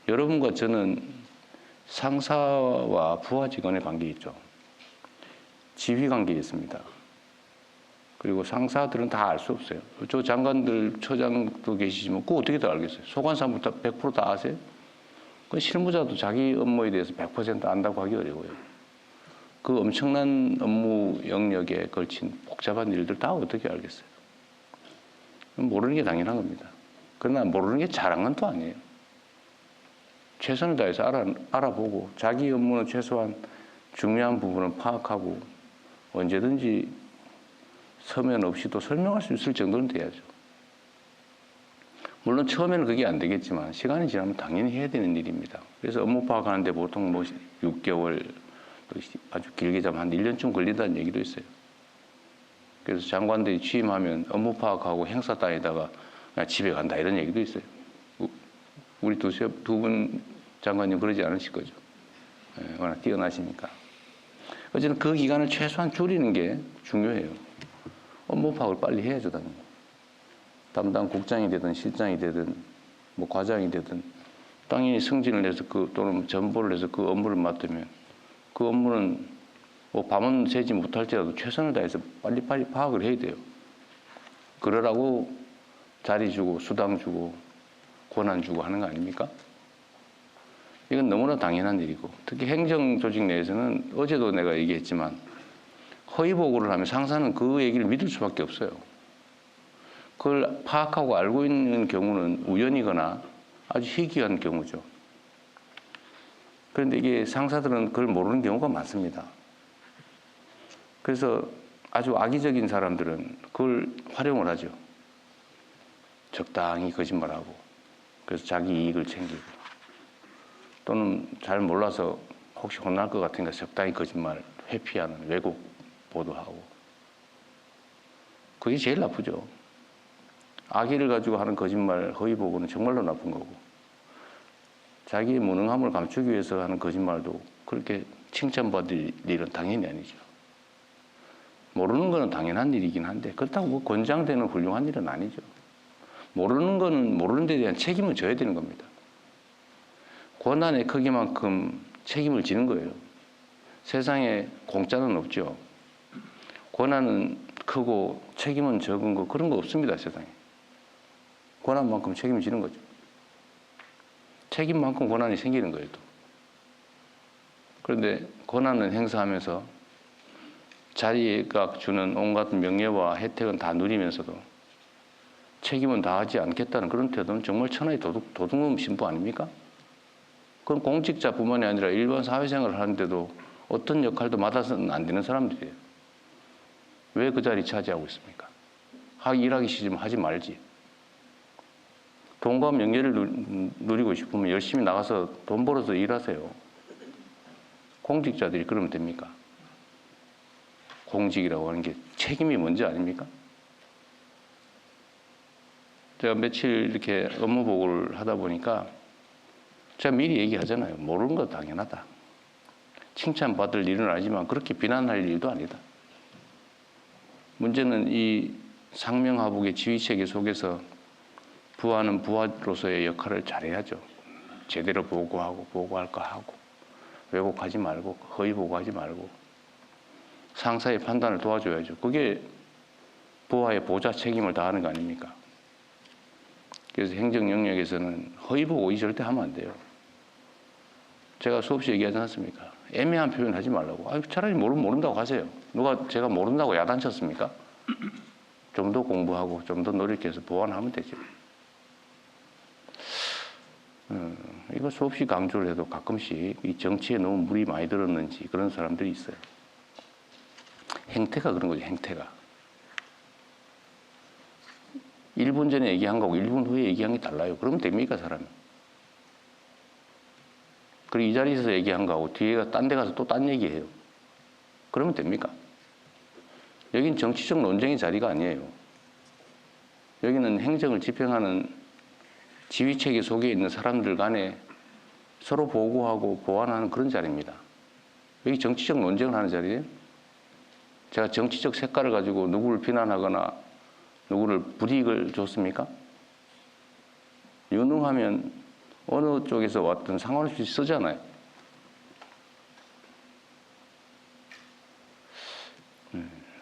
여러분과 저는 상사와 부하 직원의 관계 있죠. 지휘 관계에 있습니다. 그리고 상사들은 다 알 수 없어요. 저 장관들, 처장도 계시지만 그거 어떻게 다 알겠어요? 소관사부터 100% 다 아세요? 그 실무자도 자기 업무에 대해서 100% 안다고 하기 어려워요. 그 엄청난 업무 영역에 걸친 복잡한 일들 다 어떻게 알겠어요? 모르는 게 당연한 겁니다. 그러나 모르는 게 잘한 건 또 아니에요. 최선을 다해서 알아보고 자기 업무는 최소한 중요한 부분은 파악하고 언제든지 서면 없이도 설명할 수 있을 정도는 돼야죠. 물론 처음에는 그게 안 되겠지만 시간이 지나면 당연히 해야 되는 일입니다. 그래서 업무 파악하는데 보통 뭐 6개월, 아주 길게 잡으면 한 1년쯤 걸린다는 얘기도 있어요. 그래서 장관들이 취임하면 업무 파악하고 행사 다니다가 그냥 집에 간다 이런 얘기도 있어요. 우리 두 분 장관님 그러지 않으실 거죠. 워낙 뛰어나시니까. 어쨌든 그 기간을 최소한 줄이는 게 중요해요. 업무 파악을 빨리 해야죠, 당연히. 담당 국장이 되든 실장이 되든 뭐 과장이 되든 당연히 승진을 해서 또는 전보를 해서 그 업무를 맡으면 그 업무는 뭐 밤은 새지 못할지라도 최선을 다해서 빨리빨리 파악을 해야 돼요. 그러라고 자리 주고 수당 주고 권한 주고 하는 거 아닙니까? 이건 너무나 당연한 일이고 특히 행정조직 내에서는 어제도 내가 얘기했지만 허위 보고를 하면 상사는 그 얘기를 믿을 수밖에 없어요. 그걸 파악하고 알고 있는 경우는 우연이거나 아주 희귀한 경우죠. 그런데 이게 상사들은 그걸 모르는 경우가 많습니다. 그래서 아주 악의적인 사람들은 그걸 활용을 하죠. 적당히 거짓말하고 그래서 자기 이익을 챙기고 또는 잘 몰라서 혹시 혼날 것 같으니까 적당히 거짓말 회피하는 왜곡 보도하고 그게 제일 나쁘죠. 악의를 가지고 하는 거짓말 허위 보고는 정말로 나쁜 거고 자기의 무능함을 감추기 위해서 하는 거짓말도 그렇게 칭찬받을 일은 당연히 아니죠. 모르는 거는 당연한 일이긴 한데 그렇다고 뭐 권장되는 훌륭한 일은 아니죠. 모르는 거는 모르는 데 대한 책임을 져야 되는 겁니다. 권한의 크기만큼 책임을 지는 거예요. 세상에 공짜는 없죠. 권한은 크고 책임은 적은 거 그런 거 없습니다, 세상에. 권한만큼 책임을 지는 거죠. 책임만큼 권한이 생기는 거예요, 또. 그런데 권한을 행사하면서 자기가 주는 온갖 명예와 혜택은 다 누리면서도 책임은 다하지 않겠다는 그런 태도는 정말 천하의 도둑놈 신부 아닙니까? 그건 공직자뿐만이 아니라 일반 사회생활을 하는데도 어떤 역할도 맡아서는 안 되는 사람들이에요. 왜 그 자리 차지하고 있습니까? 일하기 싫으면 하지 말지. 돈과 명예를 누리고 싶으면 열심히 나가서 돈 벌어서 일하세요. 공직자들이 그러면 됩니까? 공직이라고 하는 게 책임이 뭔지 아닙니까? 제가 며칠 이렇게 업무 보고를 하다 보니까 제가 미리 얘기하잖아요. 모르는 거 당연하다. 칭찬받을 일은 아니지만 그렇게 비난할 일도 아니다. 문제는 이 상명하복의 지휘체계 속에서 부하는 부하로서의 역할을 잘해야죠. 제대로 보고하고 보고할 거 하고 왜곡하지 말고 허위 보고하지 말고 상사의 판단을 도와줘야죠. 그게 부하의 보좌 책임을 다하는 거 아닙니까? 그래서 행정 영역에서는 허위 보고 절대 하면 안 돼요. 제가 수없이 얘기하지 않습니까? 애매한 표현 하지 말라고. 차라리 모른다고 하세요. 누가 제가 모른다고 야단쳤습니까? 좀 더 공부하고 좀 더 노력해서 보완하면 되죠. 이거 수없이 강조를 해도 가끔씩 이 정치에 너무 물이 많이 들었는지 그런 사람들이 있어요. 행태가 그런 거죠, 행태가. 1분 전에 얘기한 거하고 1분 후에 얘기한 게 달라요. 그러면 됩니까, 사람이? 그리고 이 자리에서 얘기한 거하고 뒤에 딴 데 가서 또 딴 얘기해요. 그러면 됩니까? 여긴 정치적 논쟁의 자리가 아니에요. 여기는 행정을 집행하는 지휘체계 속에 있는 사람들 간에 서로 보고하고 보완하는 그런 자리입니다. 여기 정치적 논쟁을 하는 자리예요. 제가 정치적 색깔을 가지고 누구를 비난하거나 누구를 불이익을 줬습니까? 유능하면 어느 쪽에서 왔든 상관없이 쓰잖아요.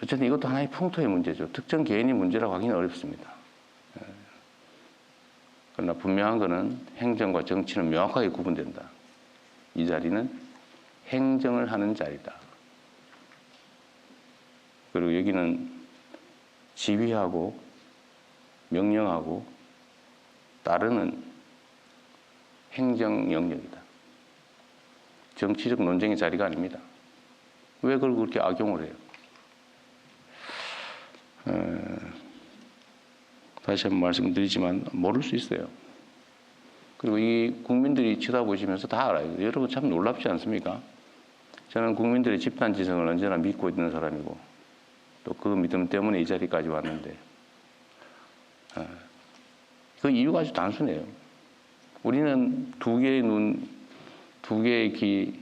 어쨌든 이것도 하나의 풍토의 문제죠. 특정 개인의 문제라고 하기는 어렵습니다. 그러나 분명한 것은 행정과 정치는 명확하게 구분된다. 이 자리는 행정을 하는 자리다. 그리고 여기는 지휘하고 명령하고 따르는 행정 영역이다. 정치적 논쟁의 자리가 아닙니다. 왜 그걸 그렇게 악용을 해요? 다시 한번 말씀드리지만 모를 수 있어요. 그리고 이 국민들이 쳐다보시면서 다 알아요. 여러분 참 놀랍지 않습니까? 저는 국민들의 집단지성을 언제나 믿고 있는 사람이고 또 그 믿음 때문에 이 자리까지 왔는데 그 이유가 아주 단순해요. 우리는 두 개의 눈, 두 개의 귀,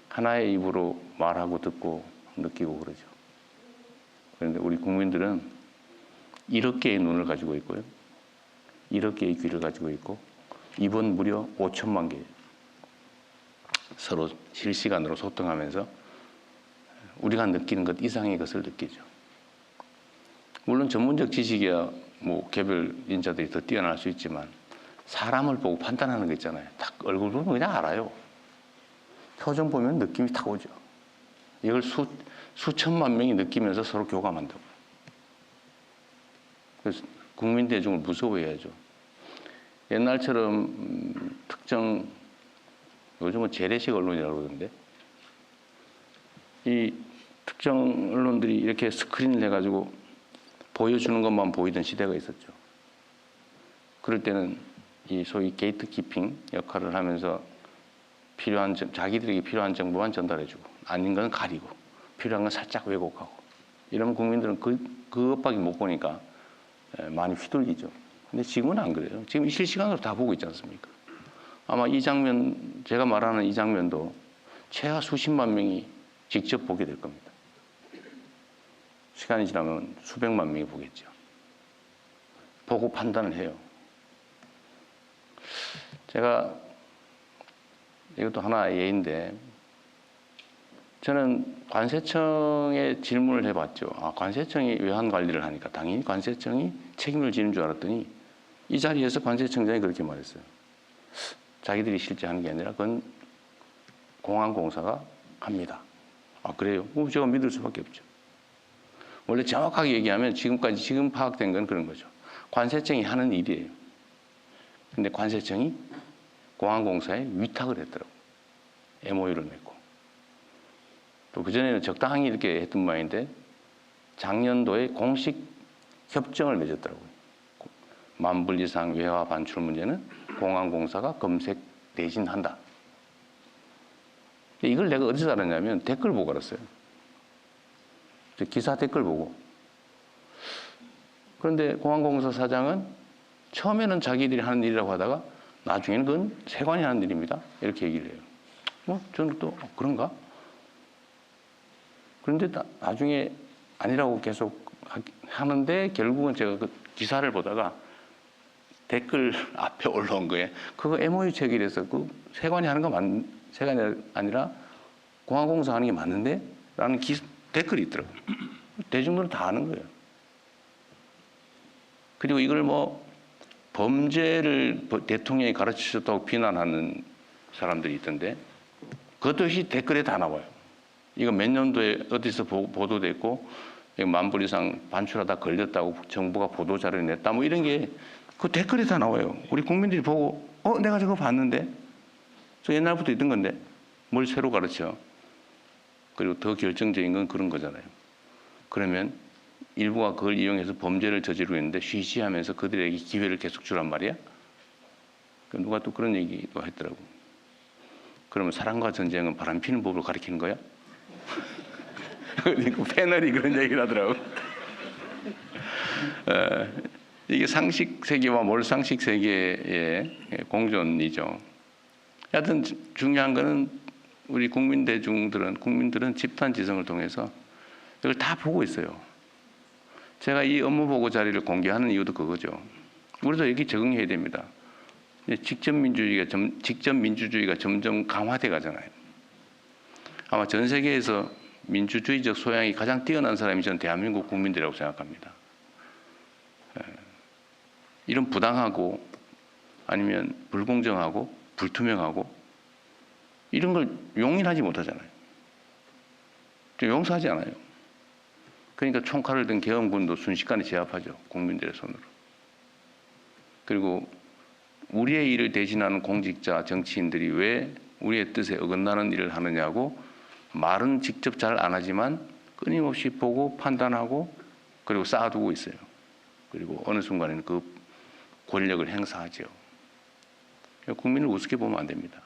하나의 입으로 말하고 듣고 느끼고 그러죠. 그런데 우리 국민들은 1억 개의 눈을 가지고 있고요. 1억 개의 귀를 가지고 있고 입은 무려 5천만 개. 서로 실시간으로 소통하면서 우리가 느끼는 것 이상의 것을 느끼죠. 물론 전문적 지식이야 뭐 개별 인자들이 더 뛰어날 수 있지만 사람을 보고 판단하는 거 있잖아요. 딱 얼굴 보면 그냥 알아요. 표정 보면 느낌이 탁 오죠. 이걸 수천만 명이 느끼면서 서로 교감한다고. 그래서 국민 대중을 무서워해야죠. 옛날처럼 특정 요즘은 재래식 언론이라고 그러던데 이 특정 언론들이 이렇게 스크린을 해가지고 보여주는 것만 보이던 시대가 있었죠. 그럴 때는 이 소위 게이트키핑 역할을 하면서 필요한 자기들에게 필요한 정보만 전달해주고 아닌 건 가리고 필요한 건 살짝 왜곡하고 이러면 국민들은 그것밖에 못 보니까 많이 휘둘리죠. 근데 지금은 안 그래요. 지금 실시간으로 다 보고 있지 않습니까? 아마 이 장면, 제가 말하는 이 장면도 최하 수십만 명이 직접 보게 될 겁니다. 시간이 지나면 수백만 명이 보겠죠. 보고 판단을 해요. 제가 이것도 하나의 예인데 저는 관세청에 질문을 해봤죠. 관세청이 외환 관리를 하니까 당연히 관세청이 책임을 지는 줄 알았더니 이 자리에서 관세청장이 그렇게 말했어요. 자기들이 실제 하는 게 아니라 그건 공항공사가 합니다. 그래요? 제가 믿을 수밖에 없죠. 원래 정확하게 얘기하면 지금 파악된 건 그런 거죠. 관세청이 하는 일이에요. 근데 관세청이 공항공사에 위탁을 했더라고요. MOU를 맺고. 또 그전에는 적당히 이렇게 했던 모양인데 작년도에 공식 협정을 맺었더라고요. 만불 이상 외화 반출 문제는 공항공사가 검색 대신한다. 이걸 내가 어디서 알았냐면 댓글 보고 알았어요. 기사 댓글 보고. 그런데 공항공사 사장은 처음에는 자기들이 하는 일이라고 하다가 나중에는 그건 세관이 하는 일입니다. 이렇게 얘기를 해요. 저는 또 그런가? 그런데 나중에 아니라고 계속 하는데 결국은 제가 그 기사를 보다가 댓글 앞에 올라온 거예요. 그거 MOU 체결해서 그 세관이 하는 거 세관이 아니라 공항공사 하는 게 맞는데? 라는 댓글이 있더라고요. 대중들은 다 아는 거예요. 그리고 이걸 범죄를 대통령이 가르치셨다고 비난하는 사람들이 있던데 그것도 역시 댓글에 다 나와요. 이거 몇 년도에 어디서 보도됐고 만불 이상 반출하다 걸렸다고 정부가 보도자료를 냈다 이런 게 그 댓글에 다 나와요. 우리 국민들이 보고 내가 저거 봤는데 저 옛날부터 있던 건데 뭘 새로 가르쳐. 그리고 더 결정적인 건 그런 거잖아요. 그러면 일부가 그걸 이용해서 범죄를 저지르고 있는데 쉬쉬하면서 그들에게 기회를 계속 주란 말이야. 누가 또 그런 얘기도 했더라고. 그러면 사랑과 전쟁은 바람피는 법을 가리키는 거야? 그 패널이 그런 얘기를 하더라고. 이게 상식 세계와 몰상식 세계의 공존이죠. 하여튼 중요한 거는 우리 국민들은 집단 지성을 통해서 이걸 다 보고 있어요. 제가 이 업무 보고 자리를 공개하는 이유도 그거죠. 우리도 여기 적응해야 됩니다. 직접 민주주의가 점점 강화돼 가잖아요. 아마 전 세계에서 민주주의적 소양이 가장 뛰어난 사람이 저는 대한민국 국민들이라고 생각합니다. 이런 부당하고 아니면 불공정하고 불투명하고 이런 걸 용인하지 못하잖아요. 용서하지 않아요. 그러니까 총칼을 든 계엄군도 순식간에 제압하죠. 국민들의 손으로. 그리고 우리의 일을 대신하는 공직자, 정치인들이 왜 우리의 뜻에 어긋나는 일을 하느냐고 말은 직접 잘 안 하지만 끊임없이 보고 판단하고 그리고 쌓아두고 있어요. 그리고 어느 순간에는 그 권력을 행사하죠. 국민을 우습게 보면 안 됩니다.